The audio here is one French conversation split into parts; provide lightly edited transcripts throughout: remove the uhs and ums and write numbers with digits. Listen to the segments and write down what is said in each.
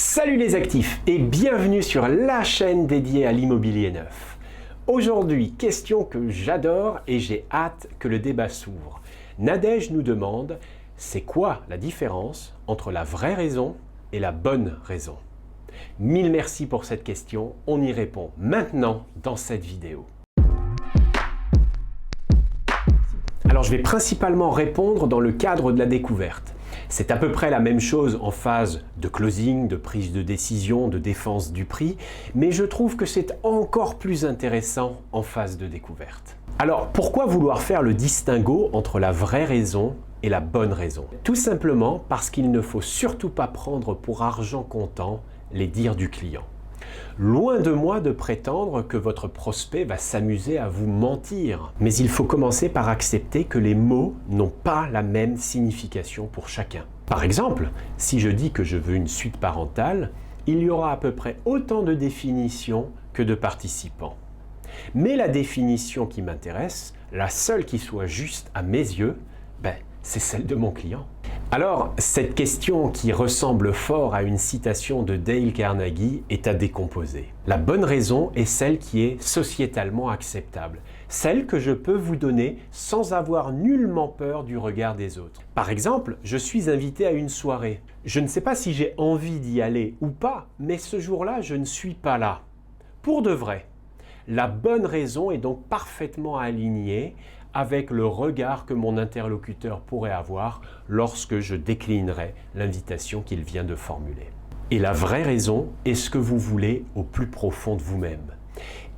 Salut les actifs et bienvenue sur la chaîne dédiée à l'immobilier neuf. Aujourd'hui, question que j'adore et j'ai hâte que le débat s'ouvre. Nadège nous demande, c'est quoi la différence entre la vraie raison et la bonne raison? Mille merci pour cette question, on y répond maintenant dans cette vidéo. Alors je vais principalement répondre dans le cadre de la découverte. C'est à peu près la même chose en phase de closing, de prise de décision, de défense du prix, mais je trouve que c'est encore plus intéressant en phase de découverte. Alors pourquoi vouloir faire le distinguo entre la vraie raison et la bonne raison? Tout simplement parce qu'il ne faut surtout pas prendre pour argent comptant les dires du client. Loin de moi de prétendre que votre prospect va s'amuser à vous mentir, mais il faut commencer par accepter que les mots n'ont pas la même signification pour chacun. Par exemple, si je dis que je veux une suite parentale, il y aura à peu près autant de définitions que de participants. Mais la définition qui m'intéresse, la seule qui soit juste à mes yeux, c'est celle de mon client. Alors, cette question qui ressemble fort à une citation de Dale Carnegie est à décomposer. La bonne raison est celle qui est sociétalement acceptable, celle que je peux vous donner sans avoir nullement peur du regard des autres. Par exemple, je suis invité à une soirée. Je ne sais pas si j'ai envie d'y aller ou pas, mais ce jour-là, je ne suis pas là. Pour de vrai. La bonne raison est donc parfaitement alignée avec le regard que mon interlocuteur pourrait avoir lorsque je déclinerai l'invitation qu'il vient de formuler. Et la vraie raison est ce que vous voulez au plus profond de vous-même.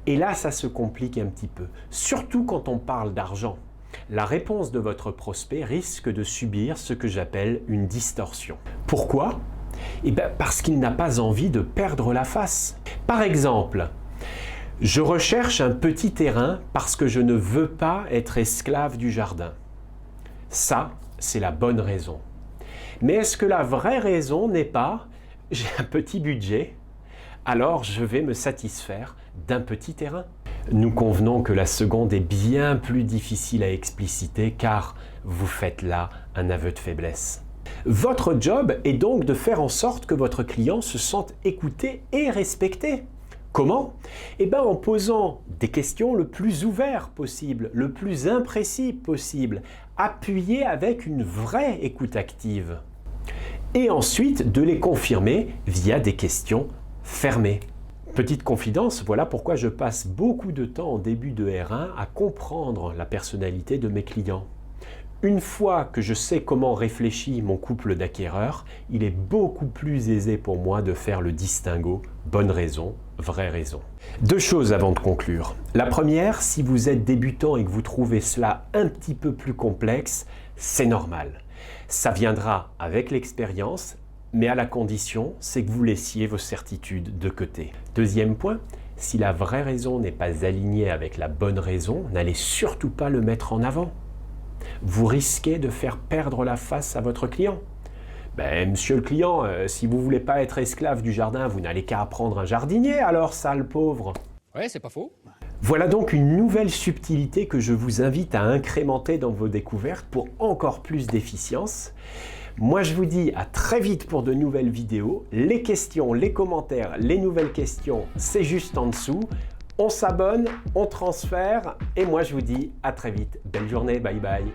Et là, ça se complique un petit peu, surtout quand on parle d'argent. La réponse de votre prospect risque de subir ce que j'appelle une distorsion. Pourquoi? Parce qu'il n'a pas envie de perdre la face. Par exemple, je recherche un petit terrain parce que je ne veux pas être esclave du jardin. Ça, c'est la bonne raison. Mais est-ce que la vraie raison n'est pas « j'ai un petit budget, alors je vais me satisfaire d'un petit terrain ». Nous convenons que la seconde est bien plus difficile à expliciter car vous faites là un aveu de faiblesse. Votre job est donc de faire en sorte que votre client se sente écouté et respecté. Comment? En posant des questions le plus ouvertes possible, le plus imprécis possible, appuyées avec une vraie écoute active. Et ensuite de les confirmer via des questions fermées. Petite confidence, voilà pourquoi je passe beaucoup de temps en début de R1 à comprendre la personnalité de mes clients. Une fois que je sais comment réfléchit mon couple d'acquéreurs, il est beaucoup plus aisé pour moi de faire le distinguo bonne raison, vraie raison. Deux choses avant de conclure. La première, si vous êtes débutant et que vous trouvez cela un petit peu plus complexe, c'est normal. Ça viendra avec l'expérience, mais à la condition, c'est que vous laissiez vos certitudes de côté. Deuxième point, si la vraie raison n'est pas alignée avec la bonne raison, n'allez surtout pas le mettre en avant. Vous risquez de faire perdre la face à votre client. Monsieur le client, si vous ne voulez pas être esclave du jardin, vous n'allez qu'à apprendre un jardinier alors, sale pauvre. Ouais, c'est pas faux. Voilà donc une nouvelle subtilité que je vous invite à incrémenter dans vos découvertes pour encore plus d'efficience. Moi, je vous dis à très vite pour de nouvelles vidéos. Les questions, les commentaires, les nouvelles questions, c'est juste en dessous. On s'abonne, on transfère et moi je vous dis à très vite. Belle journée, bye bye.